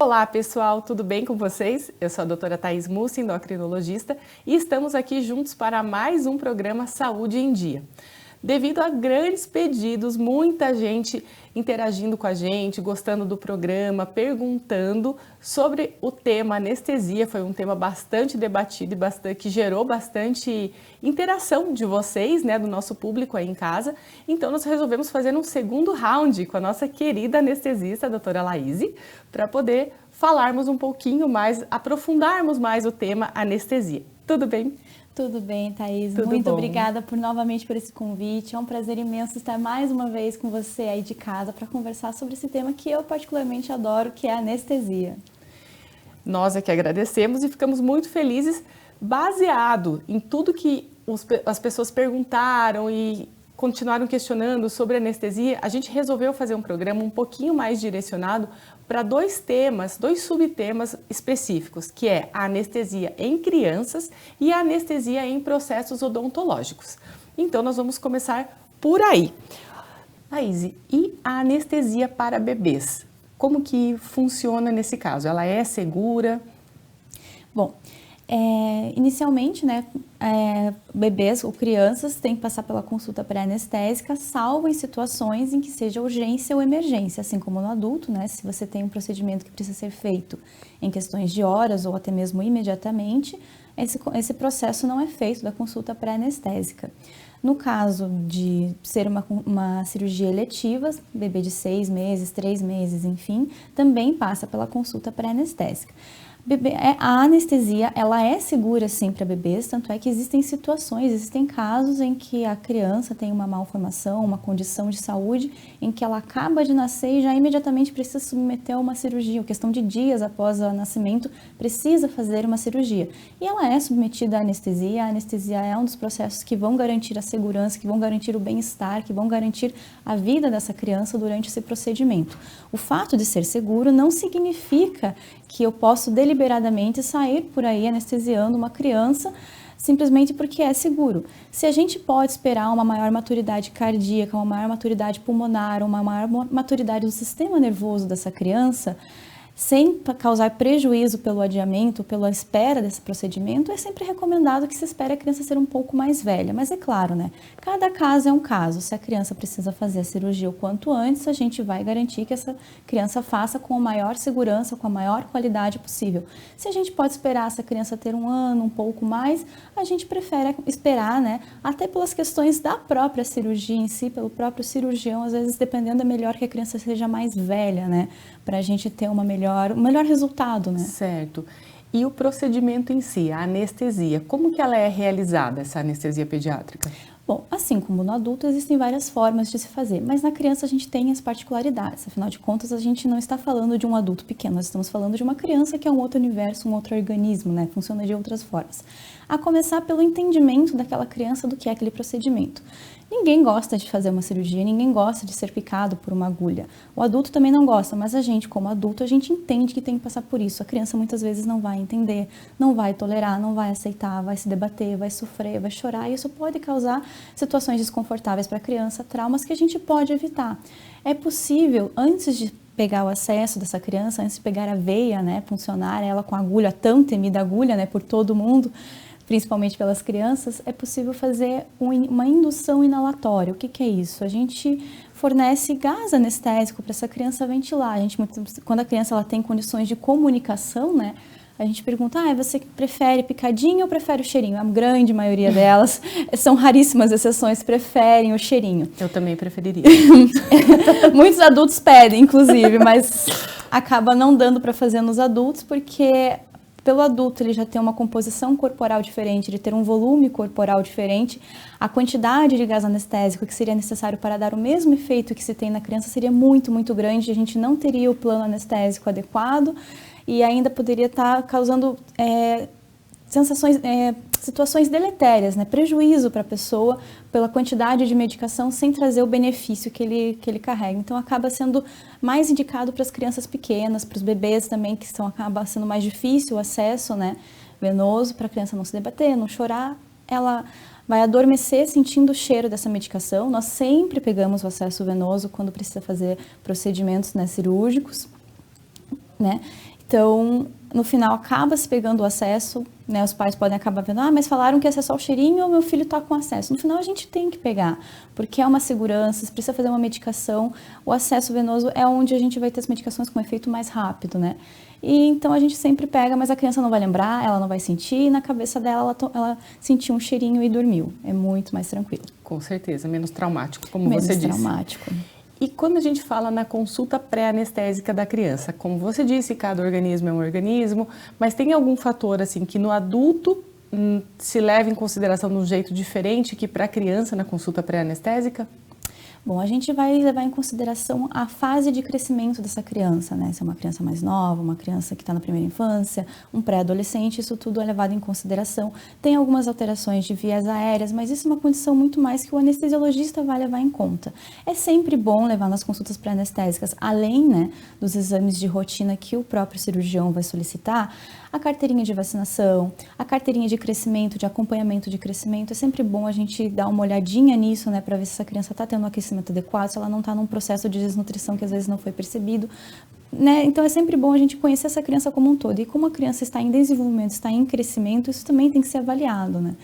Olá pessoal, tudo bem com vocês? Eu sou a doutora Thaís Mussi, endocrinologista, e estamos aqui juntos para mais um programa Saúde em Dia. Devido a grandes pedidos, muita gente interagindo com a gente, gostando do programa, perguntando sobre o tema anestesia. Foi um tema bastante debatido e que gerou bastante interação de vocês, né, do nosso público aí em casa. Então nós resolvemos fazer um segundo round com a nossa querida anestesista, a doutora Laíse, para poder falarmos um pouquinho mais, aprofundarmos mais o tema anestesia. Tudo bem? Tudo bem, Thaís. Tudo Muito bom. Obrigada novamente por esse convite. É um prazer imenso estar mais uma vez com você aí de casa para conversar sobre esse tema que eu particularmente adoro, que é a anestesia. Nós é que agradecemos e ficamos muito felizes, baseado em tudo que as pessoas perguntaram e continuaram questionando sobre anestesia. A gente resolveu fazer um programa um pouquinho mais direcionado para dois subtemas específicos, que é a anestesia em crianças e a anestesia em processos odontológicos. Então, nós vamos começar por aí. Thaís, e a anestesia para bebês? Como que funciona nesse caso? Ela é segura? Bom, inicialmente, né, bebês ou crianças têm que passar pela consulta pré-anestésica, salvo em situações em que seja urgência ou emergência, assim como no adulto, né, se você tem um procedimento que precisa ser feito em questões de horas ou até mesmo imediatamente, esse processo não é feito da consulta pré-anestésica. No caso de ser uma cirurgia eletiva, bebê de 6 meses, 3 meses, enfim, também passa pela consulta pré-anestésica. A anestesia, ela é segura sim para bebês, tanto é que existem casos em que a criança tem uma malformação, uma condição de saúde, em que ela acaba de nascer e já imediatamente precisa submeter a uma cirurgia, questão de dias após o nascimento, precisa fazer uma cirurgia. E ela é submetida à anestesia. A anestesia é um dos processos que vão garantir a segurança, que vão garantir o bem-estar, que vão garantir a vida dessa criança durante esse procedimento. O fato de ser seguro não significa que eu posso deliberadamente sair por aí anestesiando uma criança simplesmente porque é seguro. Se a gente pode esperar uma maior maturidade cardíaca, uma maior maturidade pulmonar, uma maior maturidade do sistema nervoso dessa criança, sem causar prejuízo pelo adiamento, pela espera desse procedimento, é sempre recomendado que se espere a criança ser um pouco mais velha. Mas é claro, né? Cada caso é um caso. Se a criança precisa fazer a cirurgia o quanto antes, a gente vai garantir que essa criança faça com a maior segurança, com a maior qualidade possível. Se a gente pode esperar essa criança ter 1 ano, um pouco mais, a gente prefere esperar, né? Até pelas questões da própria cirurgia em si, pelo próprio cirurgião, às vezes dependendo, é melhor que a criança seja mais velha, né? Para a gente ter um melhor resultado, né? Certo. E o procedimento em si, a anestesia, como que ela é realizada, essa anestesia pediátrica? Bom, assim como no adulto, existem várias formas de se fazer, mas na criança a gente tem as particularidades. Afinal de contas, a gente não está falando de um adulto pequeno, nós estamos falando de uma criança que é um outro universo, um outro organismo, né? Funciona de outras formas. A começar pelo entendimento daquela criança do que é aquele procedimento. Ninguém gosta de fazer uma cirurgia, ninguém gosta de ser picado por uma agulha. O adulto também não gosta, mas a gente, como adulto, a gente entende que tem que passar por isso. A criança muitas vezes não vai entender, não vai tolerar, não vai aceitar, vai se debater, vai sofrer, vai chorar, e isso pode causar situações desconfortáveis para a criança, traumas que a gente pode evitar. É possível, antes de pegar o acesso dessa criança, antes de pegar a veia, né, funcionar ela com a agulha, a tão temida agulha, né, por todo mundo, principalmente pelas crianças, é possível fazer uma indução inalatória. O que é isso? A gente fornece gás anestésico para essa criança ventilar. Quando a criança ela tem condições de comunicação, né, a gente pergunta, você prefere picadinho ou prefere o cheirinho? A grande maioria delas, são raríssimas exceções, preferem o cheirinho. Eu também preferiria. Muitos adultos pedem, inclusive, mas acaba não dando para fazer nos adultos, porque pelo adulto ele já tem uma composição corporal diferente, ele ter um volume corporal diferente, a quantidade de gás anestésico que seria necessário para dar o mesmo efeito que se tem na criança seria muito, muito grande, a gente não teria o plano anestésico adequado e ainda poderia estar causando situações deletérias, né? Prejuízo para a pessoa pela quantidade de medicação sem trazer o benefício que ele carrega. Então acaba sendo mais indicado para as crianças pequenas, para os bebês também, que acaba sendo mais difícil o acesso, né, venoso, para a criança não se debater, não chorar. Ela vai adormecer sentindo o cheiro dessa medicação. Nós sempre pegamos o acesso venoso quando precisa fazer procedimentos, né, cirúrgicos, né? Então, no final, acaba se pegando o acesso, né? Os pais podem acabar vendo, mas falaram que esse é só o cheirinho, meu filho está com acesso. No final, a gente tem que pegar, porque é uma segurança, se precisa fazer uma medicação, o acesso venoso é onde a gente vai ter as medicações com efeito mais rápido, né? E então a gente sempre pega, mas a criança não vai lembrar, ela não vai sentir, e na cabeça dela ela sentiu um cheirinho e dormiu. É muito mais tranquilo. Com certeza, menos traumático, como menos você disse. Menos traumático. E quando a gente fala na consulta pré-anestésica da criança, como você disse, cada organismo é um organismo, mas tem algum fator assim que no adulto se leva em consideração de um jeito diferente que para a criança na consulta pré-anestésica? Bom, a gente vai levar em consideração a fase de crescimento dessa criança, né? Se é uma criança mais nova, uma criança que está na primeira infância, um pré-adolescente, isso tudo é levado em consideração. Tem algumas alterações de vias aéreas, mas isso é uma condição muito mais que o anestesiologista vai levar em conta. É sempre bom levar nas consultas pré-anestésicas, além, né, dos exames de rotina que o próprio cirurgião vai solicitar, a carteirinha de vacinação, a carteirinha de crescimento, de acompanhamento de crescimento. É sempre bom a gente dar uma olhadinha nisso, né, para ver se essa criança está tendo um aquecimento adequado, se ela não está num processo de desnutrição que às vezes não foi percebido, né? Então é sempre bom a gente conhecer essa criança como um todo. E como a criança está em desenvolvimento, está em crescimento, isso também tem que ser avaliado, né?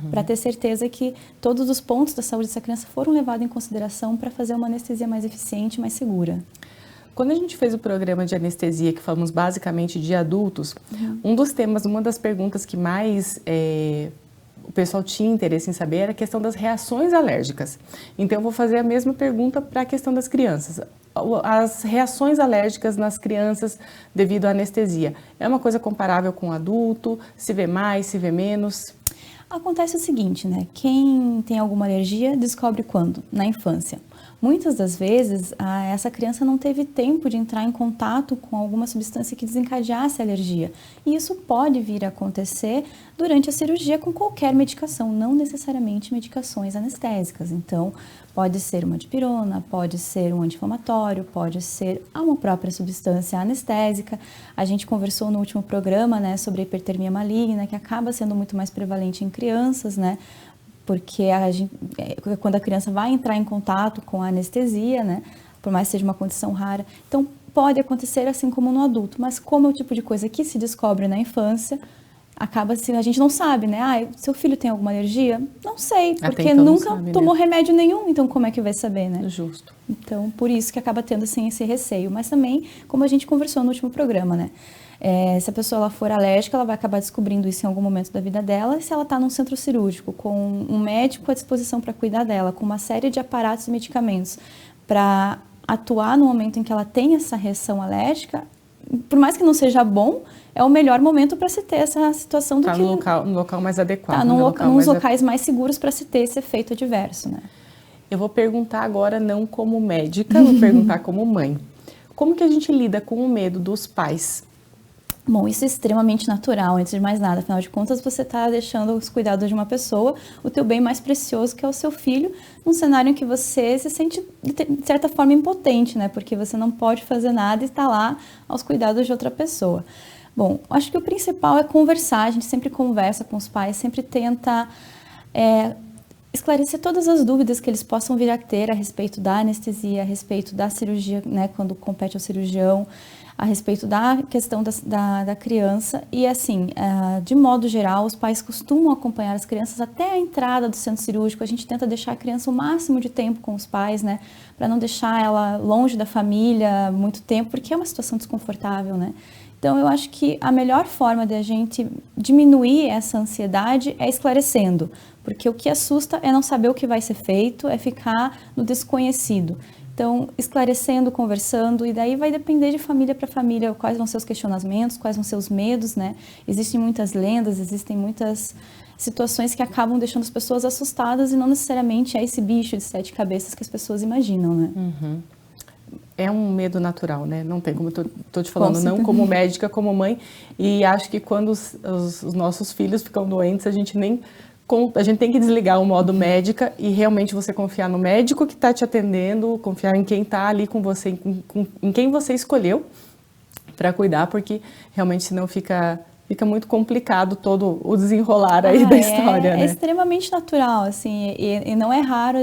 Para ter certeza que todos os pontos da saúde dessa criança foram levados em consideração para fazer uma anestesia mais eficiente, mais segura. Quando a gente fez o programa de anestesia, que falamos basicamente de adultos, um dos temas, uma das perguntas que mais o pessoal tinha interesse em saber era a questão das reações alérgicas. Então, eu vou fazer a mesma pergunta para a questão das crianças. As reações alérgicas nas crianças devido à anestesia, é uma coisa comparável com o adulto? Se vê mais, se vê menos? Acontece o seguinte, né? Quem tem alguma alergia descobre quando? Na infância. Muitas das vezes, essa criança não teve tempo de entrar em contato com alguma substância que desencadeasse a alergia. E isso pode vir a acontecer durante a cirurgia com qualquer medicação, não necessariamente medicações anestésicas. Então, pode ser uma dipirona, pode ser um anti-inflamatório, pode ser uma própria substância anestésica. A gente conversou no último programa, né, sobre a hipertermia maligna, que acaba sendo muito mais prevalente em crianças, né? Porque quando a criança vai entrar em contato com a anestesia, né, por mais que seja uma condição rara, então pode acontecer assim como no adulto, mas como é o tipo de coisa que se descobre na infância, acaba assim, a gente não sabe, né? Seu filho tem alguma alergia? Não sei, porque então nunca sabe, tomou né? Remédio nenhum, então como é que vai saber, né? Justo. Então, por isso que acaba tendo assim esse receio, mas também, como a gente conversou no último programa, né? Se a pessoa ela for alérgica, ela vai acabar descobrindo isso em algum momento da vida dela. E se ela está num centro cirúrgico, com um médico à disposição para cuidar dela, com uma série de aparatos e medicamentos para atuar no momento em que ela tem essa reação alérgica, por mais que não seja bom, é o melhor momento para se ter essa situação do que... no local mais adequado. Tá, nos locais mais seguros para se ter esse efeito adverso, né? Eu vou perguntar agora não como médica, vou perguntar como mãe. Como que a gente lida com o medo dos pais? Bom, isso é extremamente natural, antes de mais nada. Afinal de contas, você está deixando os cuidados de uma pessoa, o teu bem mais precioso, que é o seu filho, num cenário em que você se sente, de certa forma, impotente, né? Porque você não pode fazer nada e está lá aos cuidados de outra pessoa. Bom, acho que o principal é conversar. A gente sempre conversa com os pais, sempre tenta esclarecer todas as dúvidas que eles possam vir a ter a respeito da anestesia, a respeito da cirurgia, né? Quando compete ao cirurgião, a respeito da questão da criança. E assim, de modo geral, os pais costumam acompanhar as crianças até a entrada do centro cirúrgico. A gente tenta deixar a criança o máximo de tempo com os pais, né, para não deixar ela longe da família muito tempo, porque é uma situação desconfortável, né. Então, eu acho que a melhor forma de a gente diminuir essa ansiedade é esclarecendo, porque o que assusta é não saber o que vai ser feito, é ficar no desconhecido. Então, esclarecendo, conversando, e daí vai depender de família para família quais vão ser os questionamentos, quais vão ser os medos, né? Existem muitas lendas, existem muitas situações que acabam deixando as pessoas assustadas e não necessariamente é esse bicho de 7 cabeças que as pessoas imaginam, né? Uhum. É um medo natural, né? Não tem como, tô te falando, não como médica, como mãe, e acho que quando os nossos filhos ficam doentes, a gente tem que desligar o modo médica e realmente você confiar no médico que está te atendendo, confiar em quem está ali com você, em quem você escolheu para cuidar, porque realmente senão fica fica muito complicado todo o desenrolar aí da história, né? É extremamente natural, assim, e não é raro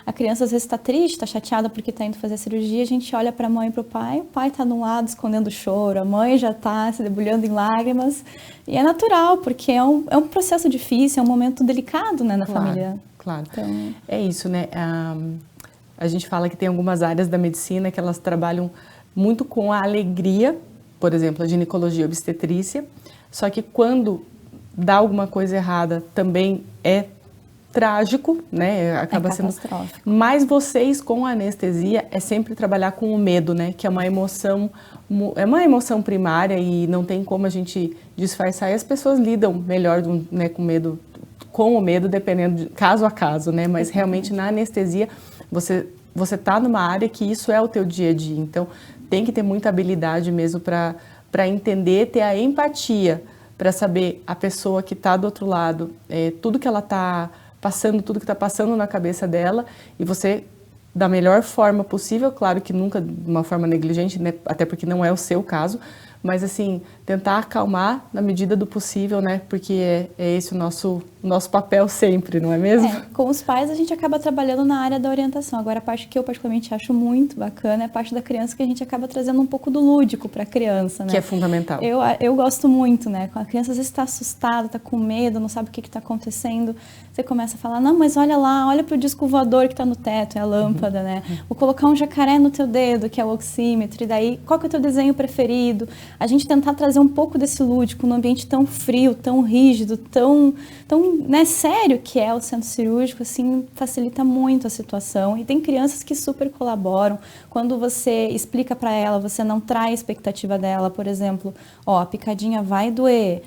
a criança às vezes está triste, está chateada porque está indo fazer a cirurgia, a gente olha para a mãe e para o pai está de um lado escondendo o choro, a mãe já está se debulhando em lágrimas, e é natural, porque é um processo difícil, é um momento delicado, né, na família. Claro, então... é isso, né? A gente fala que tem algumas áreas da medicina que elas trabalham muito com a alegria, por exemplo, a ginecologia e obstetrícia, só que quando dá alguma coisa errada também é trágico, né? Acaba sendo catastrófico. Mas vocês com a anestesia é sempre trabalhar com o medo, né? Que é uma emoção primária e não tem como a gente disfarçar, e as pessoas lidam melhor, né, com o medo dependendo de caso a caso, né? Mas realmente na anestesia você tá numa área que isso é o teu dia a dia, então tem que ter muita habilidade mesmo para entender, ter a empatia, para saber a pessoa que está do outro lado, tudo que ela está passando, tudo que está passando na cabeça dela, e você, da melhor forma possível, claro que nunca de uma forma negligente, né, até porque não é o seu caso, mas assim, tentar acalmar na medida do possível, né, porque é esse o nosso papel sempre, não é mesmo? Com os pais a gente acaba trabalhando na área da orientação. Agora a parte que eu particularmente acho muito bacana é a parte da criança, que a gente acaba trazendo um pouco do lúdico para a criança, né? Que é fundamental. Eu gosto muito, né? Quando a criança às vezes está assustada, está com medo, não sabe o que está acontecendo, você começa a falar, não, mas olha lá, olha para o disco voador que está no teto, é a lâmpada, né? Vou colocar um jacaré no teu dedo, que é o oxímetro, e daí, qual que é o teu desenho preferido? A gente tentar trazer um pouco desse lúdico num ambiente tão frio, tão rígido, tão né, sério que é o centro cirúrgico, assim, facilita muito a situação. E tem crianças que super colaboram. Quando você explica para ela, você não trai a expectativa dela, por exemplo, a picadinha vai doer,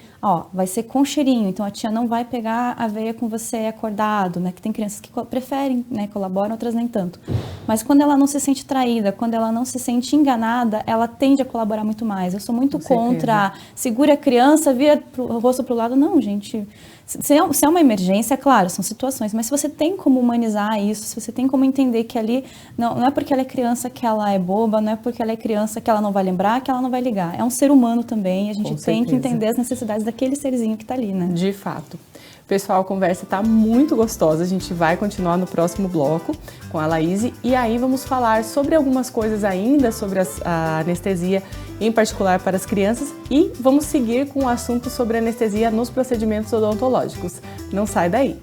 vai ser com cheirinho, então a tia não vai pegar a veia com você acordado, né? Que tem crianças que preferem, né, colaboram, outras nem tanto. Mas quando ela não se sente traída, quando ela não se sente enganada, ela tende a colaborar muito mais. Eu sou muito contra, segura a criança, vira o rosto pro lado. Não, gente, se é uma emergência, claro, são situações, mas se você tem como humanizar isso, se você tem como entender que ali, não é porque ela é criança que ela é boba, não é porque ela é criança que ela não vai lembrar, que ela não vai ligar. É um ser humano também, a gente tem que entender as necessidades daquele serzinho que tá ali, né? De fato. Pessoal, a conversa está muito gostosa, a gente vai continuar no próximo bloco com a Laíse e aí vamos falar sobre algumas coisas ainda sobre a anestesia, em particular para as crianças, e vamos seguir com o assunto sobre anestesia nos procedimentos odontológicos. Não sai daí!